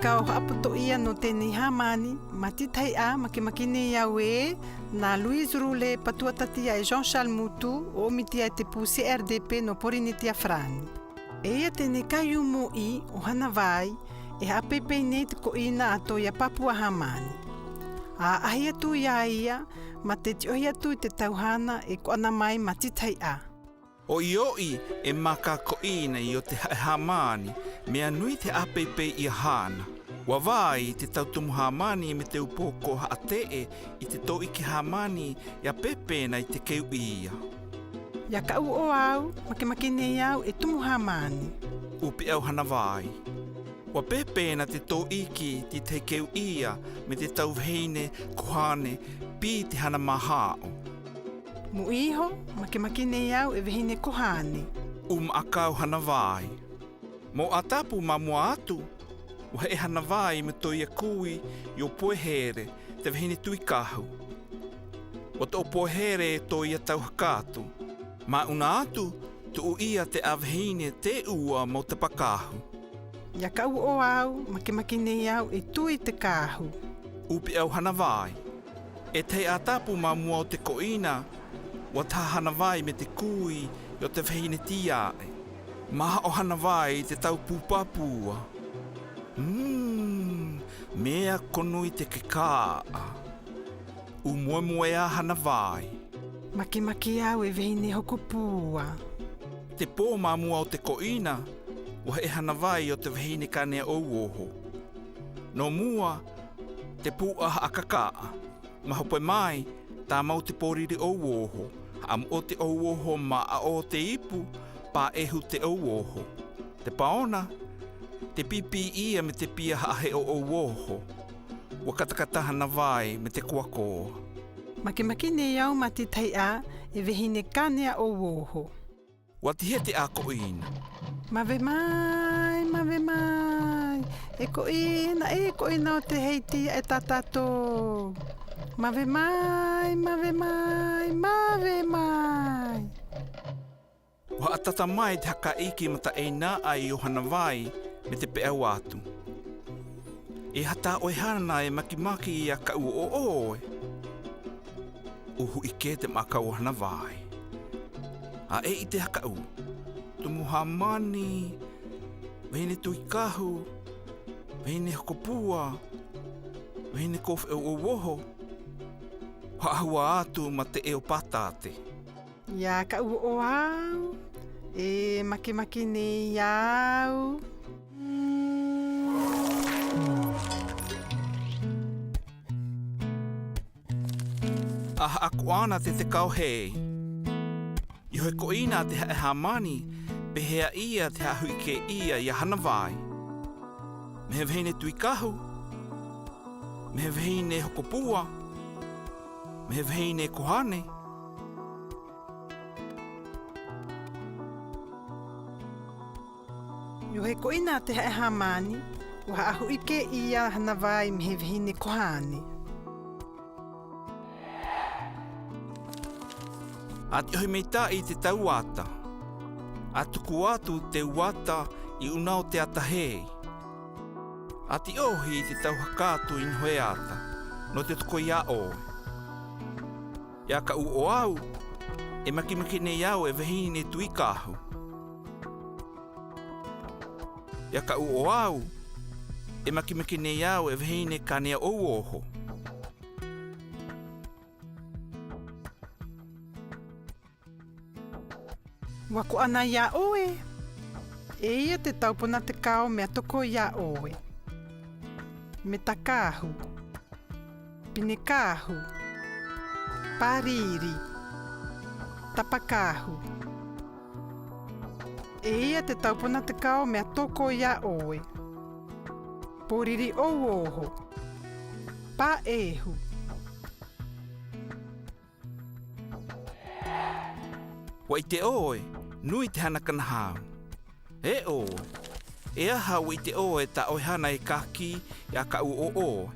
kau haapoto ia no tēnei hamani, matitai a makine iau e, na Louise Roulé patuatatia e Jean-Charles Moutou o omitia e te pū CRDP no Porinitia Frani. E ia tēnei kai umo I o hana vai, e hapepei nei te koina ato ia Papua Hamani. A ahi atu ia, ma te tiohi atu I te tauhana e ko ana mai matitai a. O ioi e maka koina I o te hamani, mea nui te apepei I hana. Wa vai te tautumu hamani me te upoko haatee I te tau iki hamani ia pepena I te keu ia. Ia ka o au, makine iau e tumu hamani. Upi au hana vai. Wa pepena te tau iki ti te keu ia me te tau heine kohane pi te hana mahao. Mu iho, makine iau e vehine kohane. Akau hana vai. Mo atapu ma mua atu, wa e hana vai me toi a kui I o poehere te vehine tui kahu. O te o poehere toi a tau hakatu. Ma una atu, tu ia te avehine te ua mo te pakahu. Ia ka o au, makine iau e tui te kahu. Upi au hana vai. E te atapu ma mua o te koina, wa ta hana vai me te kui I o te vehine tiae. Maha o hana vai te tau pupapua. Mea konui te kekaa. Umuemue a hana vai. Maki au e vehine hokopua. Te pō mamua o te koina, wa e hana vai o te vehine kanea ouoho. No mua, te pūaha akakaa. Mahope mai, tā mau te pōriri ouoho. Am o te ouoho ma a o te ipu, pa ehu te ouoho. Te paona, te pipi ia me te pia hahe o ouoho. Wa katakatahana vai me te kuakoa. Makine iau matitai a e vehine kanea ouoho. Wa tihe te a koina. Mave mai. E koina o te heitia e tatato. Mave mai. Wa atata mai te haka iki mata e nā ai o hana vai me te pe au atu. E hata oi hana e makimaki I a ka ua o oe. Uhu ike te maka o hana vai. A e I te haka u. Tumu hamani, vehine tui kahu, vehine hokopua, vehine kofi o woho. Haahua atu ma te eo patate. Ia ka o au, e makine iau. Aku ana te kau hei. I hoi koina te hae hamani, pehea ia te ahu ike ia I hana vai. Mehe vehine tui kahu, mehe vehine hokopua, mehe vehine kohane. Yo he koina te hae hamani, wa ahu ike ia hana vai mehe vehine kohane. Ati hoi meita I te tauata. Atuku atu te uata I unao te atahei. Ati ohi I te tauhakatu I nhoe ata, no te toko ia oe. Ia ka u o au, e makine iau e vehine tui kahu. Ia ka u o au, e makine iau e vehine kanea ouoho. Wako ana ia oe. E ia te taupuna te kao mea toko ia oe. Me takahu. Pinekahu. Pariri. Tapakahu. E ia te taupuna te kao mea toko ia oe. Poriri ouoho. Pa ehu. Wa I te oe, nui te hana kanahau. E o, e aha wa I te oe ta oi hana e kaki I a ka u o oe.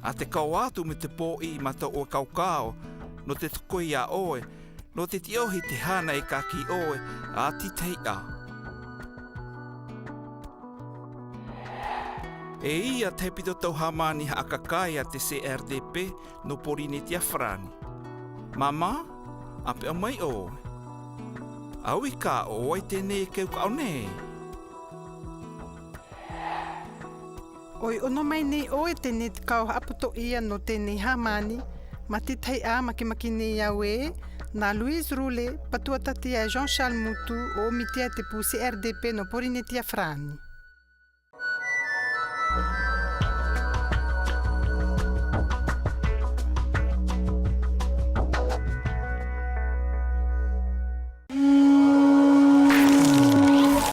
A te kau atu me te pōi ma ta o kaukao, no te tuko I a oe, no te tiohi te hana e kaki oe, a titei a. E ia te pito tau hamani haakakai a te CRDP no porine tia frani. Mama, ape o mai o. Au I ka o ai tēnei keu ka au nei. Oi ono mai nei o e tēnei te kau aputo ia no tēnei hamani, ma titei a makimaki nei au e, na Louise Roulet, patua tati a Jean-Charles Moutou o mitia te pu CRDP no porine tia frani.